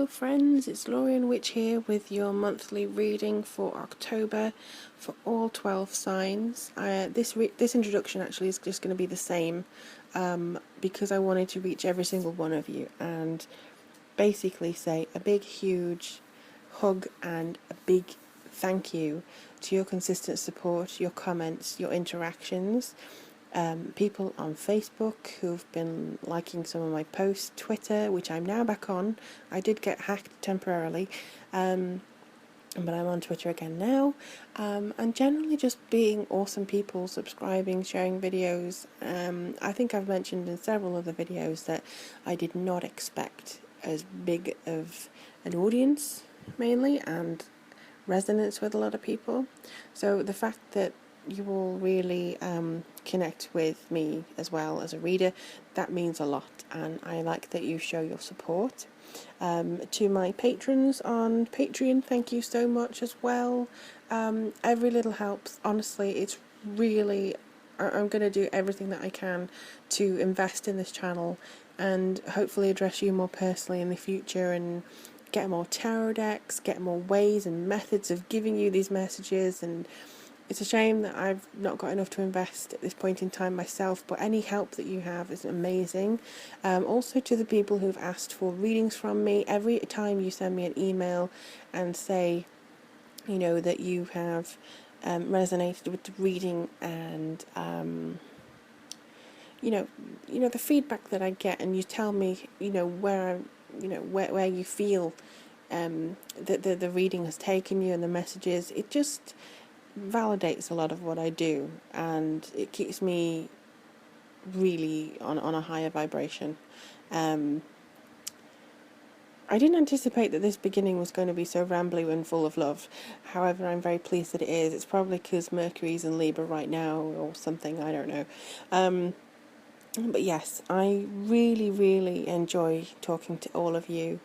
Hello friends, it's Lorian Witch here with your monthly reading for October for all 12 signs. This introduction actually is just going to be the same because I wanted to reach every single one of you and basically say a big huge hug and a big thank you to your consistent support, your comments, your interactions. People on Facebook who've been liking some of my posts, Twitter, which I'm now back on. I did get hacked temporarily, but I'm on Twitter again now, and generally just being awesome people, subscribing, sharing videos. I think I've mentioned in several of the videos that I did not expect as big of an audience, mainly, and resonance with a lot of people. So the fact that you will really connect with me as well as a reader, that means a lot, and I like that you show your support. To my patrons on Patreon, thank you so much as well. Every little helps, honestly. It's really, I'm going to do everything that I can to invest in this channel and hopefully address you more personally in the future and get more tarot decks, get more ways and methods of giving you these messages. And it's a shame that I've not got enough to invest at this point in time myself, but any help that you have is amazing. Also to the people who've asked for readings from me, every time you send me an email and say, you know, that you have resonated with the reading and, you know, the feedback that I get, and you tell me, you know, where you feel that the reading has taken you and the messages, it just validates a lot of what I do, and it keeps me really on a higher vibration. I didn't anticipate that this beginning was going to be so rambly and full of love. However, I'm very pleased that it is. It's probably because Mercury's in Libra right now or something, I don't know. But yes, I really, really enjoy talking to all of you,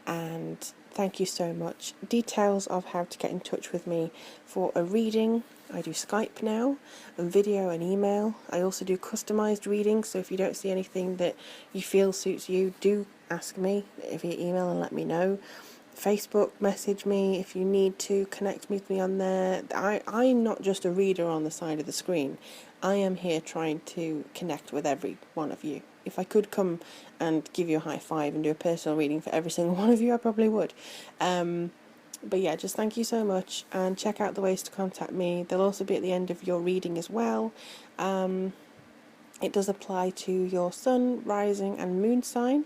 and thank you so much. Details of how to get in touch with me for a reading. I do Skype now, and video and email. I also do customised readings, so if you don't see anything that you feel suits you, do ask me via email and let me know. Facebook, message me if you need to, connect with me on there. I'm not just a reader on the side of the screen. I am here trying to connect with every one of you. If I could come and give you a high five and do a personal reading for every single one of you, I probably would. But yeah, just thank you so much, and check out the ways to contact me. They'll also be at the end of your reading as well. It does apply to your sun, rising and moon sign.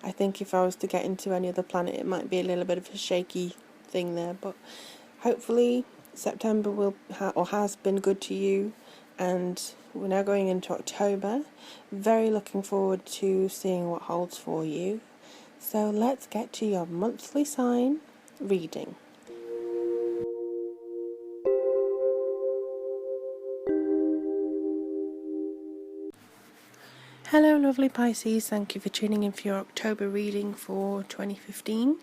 I think if I was to get into any other planet, it might be a little bit of a shaky thing there, but hopefully September will has been good to you, and we're now going into October. Very looking forward to seeing what holds for you. So let's get to your monthly sign reading. Hello lovely Pisces, thank you for tuning in for your October reading for 2015.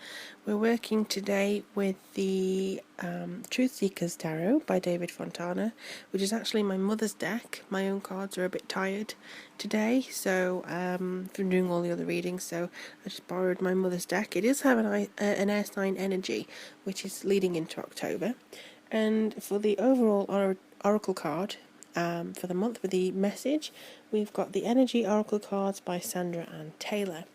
We're working today with the Truth Seekers Tarot by David Fontana, which is actually my mother's deck. My own cards are a bit tired today, so from doing all the other readings, so I just borrowed my mother's deck. It does have an air sign energy, which is leading into October. And for the overall oracle card, for the month with the message, we've got the Energy Oracle cards by Sandra Ann Taylor.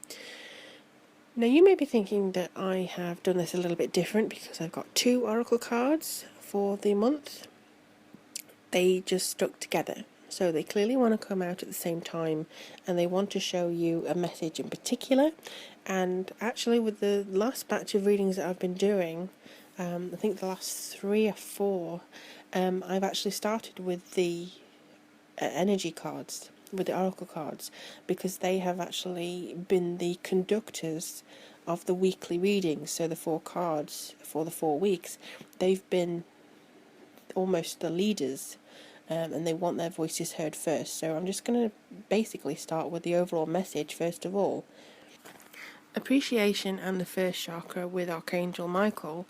Now you may be thinking that I have done this a little bit different because I've got two oracle cards for the month. They just stuck together, so they clearly want to come out at the same time, and they want to show you a message in particular. And actually with the last batch of readings that I've been doing, I think the last 3 or 4, I've actually started with the energy cards, with the oracle cards, because they have actually been the conductors of the weekly readings. So the 4 cards for the 4 weeks, they've been almost the leaders, and they want their voices heard first. So I'm just going to basically start with the overall message first of all. Appreciation and the first chakra with Archangel Michael.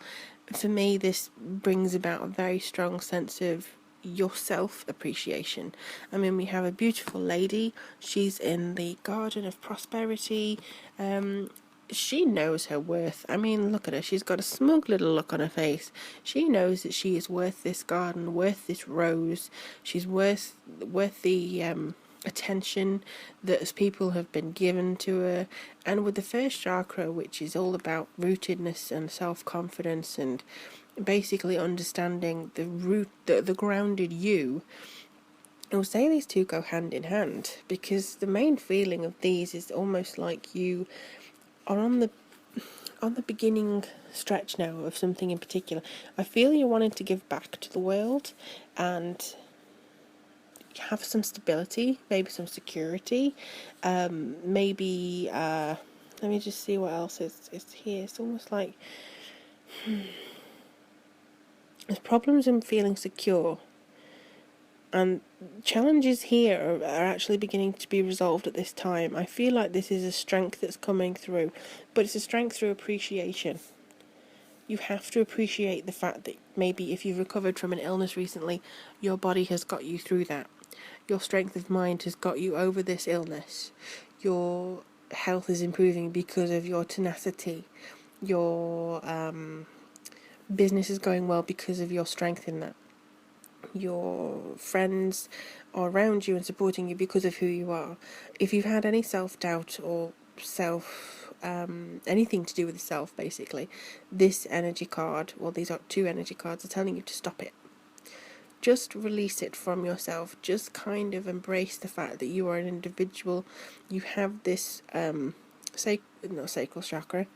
For me, this brings about a very strong sense of your self-appreciation. I mean, we have a beautiful lady. She's in the Garden of Prosperity. she knows her worth. I mean, look at her. She's got a smug little look on her face. She knows that she is worth this garden, worth this rose. She's worth the attention that people have been given to her. And with the first chakra, which is all about rootedness and self-confidence and basically understanding the root, the grounded you, I will say these two go hand in hand, because the main feeling of these is almost like you are on the beginning stretch now of something in particular. I feel you're wanting to give back to the world and have some stability, maybe some security, maybe let me just see what else is here. It's almost like there's problems in feeling secure, and challenges here are actually beginning to be resolved at this time. I feel like this is a strength that's coming through, but it's a strength through appreciation. You have to appreciate the fact that maybe if you've recovered from an illness recently, your body has got you through that. Your strength of mind has got you over this illness. Your health is improving because of your tenacity. Your business is going well because of your strength in that. Your friends are around you and supporting you because of who you are. If you've had any self-doubt or anything to do with the self, basically, this energy card, well, these are two energy cards, are telling you to stop it. Just release it from yourself. Just kind of embrace the fact that you are an individual. You have this sacral chakra.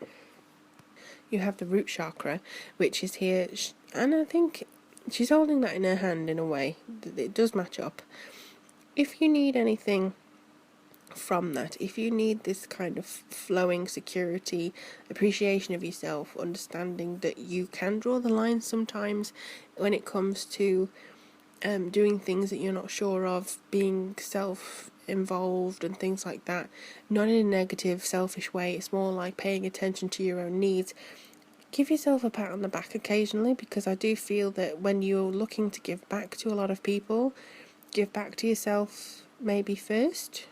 You have the root chakra, which is here, and I think she's holding that in her hand in a way. It does match up. If you need anything from that, if you need this kind of flowing security, appreciation of yourself, understanding that you can draw the line sometimes when it comes to doing things that you're not sure of, being self-involved and things like that, not in a negative, selfish way. It's more like paying attention to your own needs. Give yourself a pat on the back occasionally, because I do feel that when you're looking to give back to a lot of people, give back to yourself maybe first.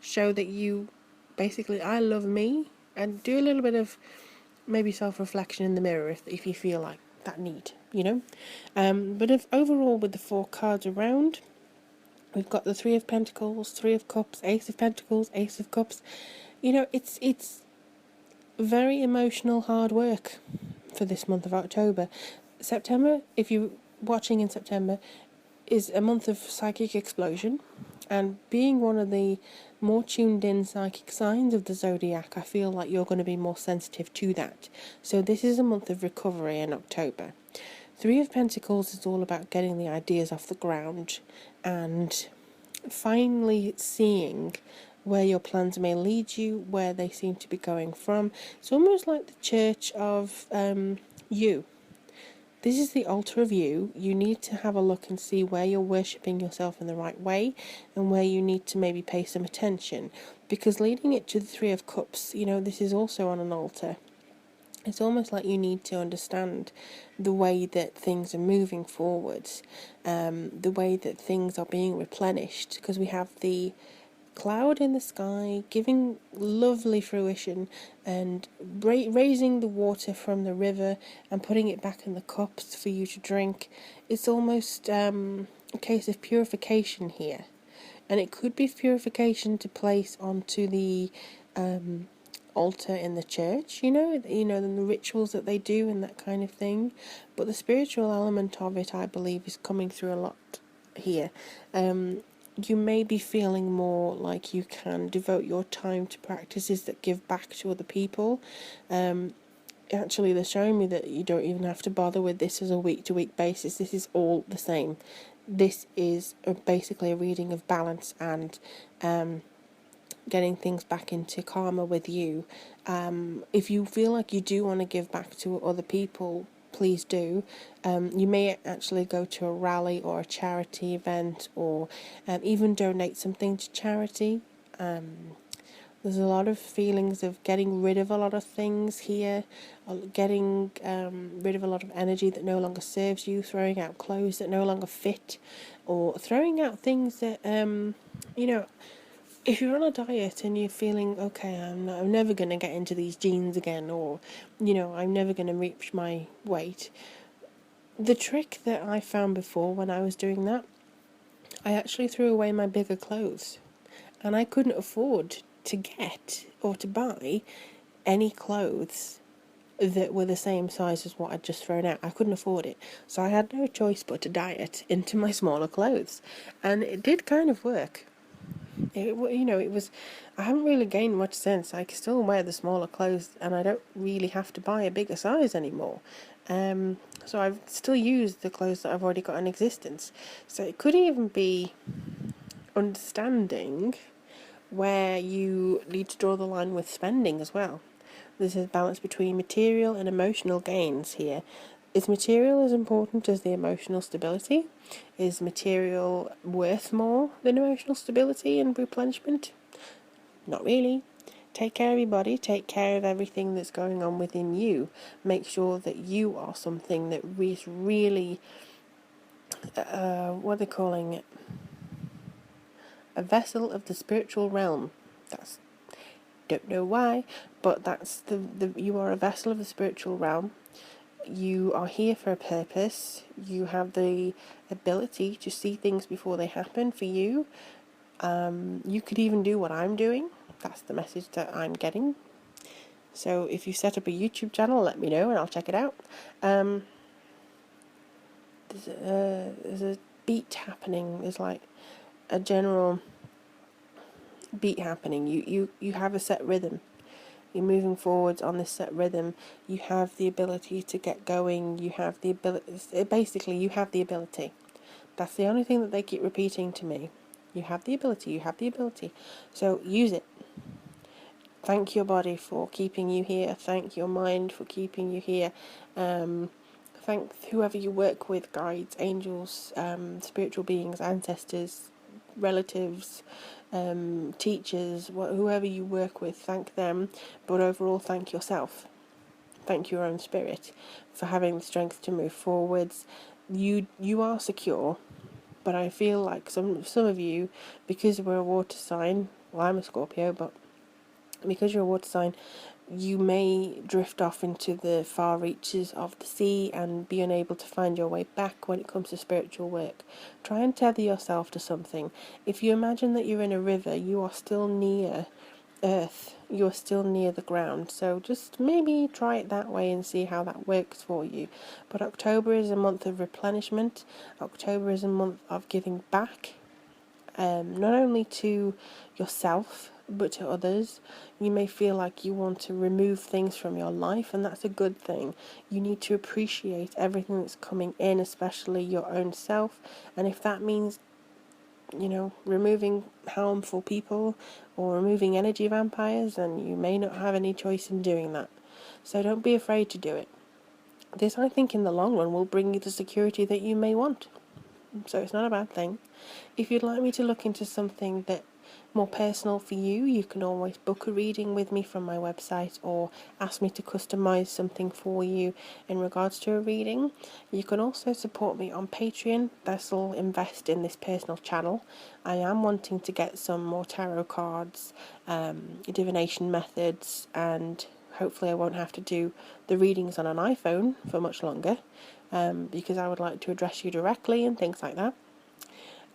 Show that you basically, I love me, and do a little bit of maybe self-reflection in the mirror if you feel like that need, but if overall, with the four cards around, we've got the Three of Pentacles, Three of Cups, Ace of Pentacles, Ace of Cups. It's very emotional, hard work for this month of October. September, if you're watching in September, is a month of psychic explosion, and being one of the more tuned in psychic signs of the zodiac, I feel like you're going to be more sensitive to that. So this is a month of recovery in October. Three of Pentacles is all about getting the ideas off the ground and finally seeing where your plans may lead you, where they seem to be going from. It's almost like the church of you. This is the altar of you. You need to have a look and see where you're worshipping yourself in the right way and where you need to maybe pay some attention. Because leading it to the Three of Cups, this is also on an altar. It's almost like you need to understand the way that things are moving forwards, the way that things are being replenished, because we have the cloud in the sky giving lovely fruition and raising the water from the river and putting it back in the cups for you to drink. It's almost a case of purification here, and it could be purification to place onto the altar in the church, and the rituals that they do and that kind of thing. But the spiritual element of it, I believe, is coming through a lot here. You may be feeling more like you can devote your time to practices that give back to other people. Actually, they're showing me that you don't even have to bother with this as a week-to-week basis. This is all the same. This is basically a reading of balance and getting things back into karma with you. If you feel like you do want to give back to other people, please do. You may actually go to a rally or a charity event, or even donate something to charity. There's a lot of feelings of getting rid of a lot of things here, getting rid of a lot of energy that no longer serves you, throwing out clothes that no longer fit, or throwing out things that, if you're on a diet and you're feeling, okay, I'm never going to get into these jeans again, or, I'm never going to reach my weight, the trick that I found before when I was doing that, I actually threw away my bigger clothes. And I couldn't afford to get or to buy any clothes that were the same size as what I'd just thrown out. I couldn't afford it. So I had no choice but to diet into my smaller clothes. And it did kind of work. It was, I haven't really gained much since. I can still wear the smaller clothes and I don't really have to buy a bigger size anymore. So I've still used the clothes that I've already got in existence. So it could even be understanding where you need to draw the line with spending as well. There's a balance between material and emotional gains here. Is material as important as the emotional stability? Is material worth more than emotional stability and replenishment? Not really. Take care of your body, take care of everything that's going on within you. Make sure that you are something that is really, what are they calling it? A vessel of the spiritual realm. That's, don't know why, but that's the you are a vessel of the spiritual realm. You are here for a purpose. You have the ability to see things before they happen for you. You could even do what I'm doing. That's the message that I'm getting. So if you set up a YouTube channel, let me know and I'll check it out. There's a beat happening. There's like a general beat happening. You have a set rhythm. You're moving forwards on this set rhythm. You have the ability to get going. You have the ability. Basically, you have the ability. That's the only thing that they keep repeating to me. You have the ability. You have the ability. So use it. Thank your body for keeping you here. Thank your mind for keeping you here. Thank whoever you work with, guides, angels, spiritual beings, ancestors, relatives, teachers, whoever you work with, thank them. But overall, thank yourself. Thank your own spirit for having the strength to move forwards. You are secure, but I feel like some of you, because we're a water sign, well, I'm a Scorpio, but because you're a water sign, you may drift off into the far reaches of the sea and be unable to find your way back when it comes to spiritual work. Try and tether yourself to something. If you imagine that you're in a river, you are still near earth. You're still near the ground. So just maybe try it that way and see how that works for you. But October is a month of replenishment. October is a month of giving back. Not only to yourself but to others. You may feel like you want to remove things from your life, and that's a good thing. You need to appreciate everything that's coming in, especially your own self, and if that means removing harmful people or removing energy vampires, then you may not have any choice in doing that. So don't be afraid to do it. This, I think, in the long run will bring you the security that you may want. So it's not a bad thing. If you'd like me to look into something that more personal for you, you can always book a reading with me from my website or ask me to customize something for you in regards to a reading. You can also support me on Patreon. This will invest in this personal channel. I am wanting to get some more tarot cards, divination methods, and hopefully I won't have to do the readings on an iPhone for much longer, because I would like to address you directly and things like that.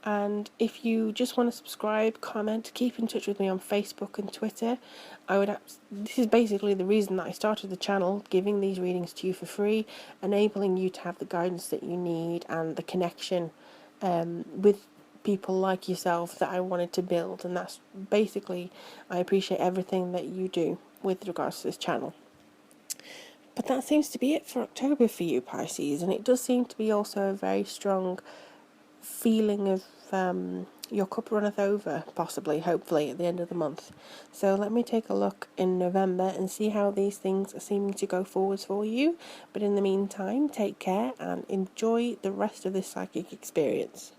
And if you just want to subscribe, comment, keep in touch with me on Facebook and Twitter, this is basically the reason that I started the channel, giving these readings to you for free, enabling you to have the guidance that you need and the connection with people like yourself that I wanted to build. And that's basically, I appreciate everything that you do with regards to this channel. But that seems to be it for October for you, Pisces, and it does seem to be also a very strong feeling of your cup runneth over, possibly, hopefully, at the end of the month. So let me take a look in November and see how these things are seeming to go forwards for you. But in the meantime, take care and enjoy the rest of this psychic experience.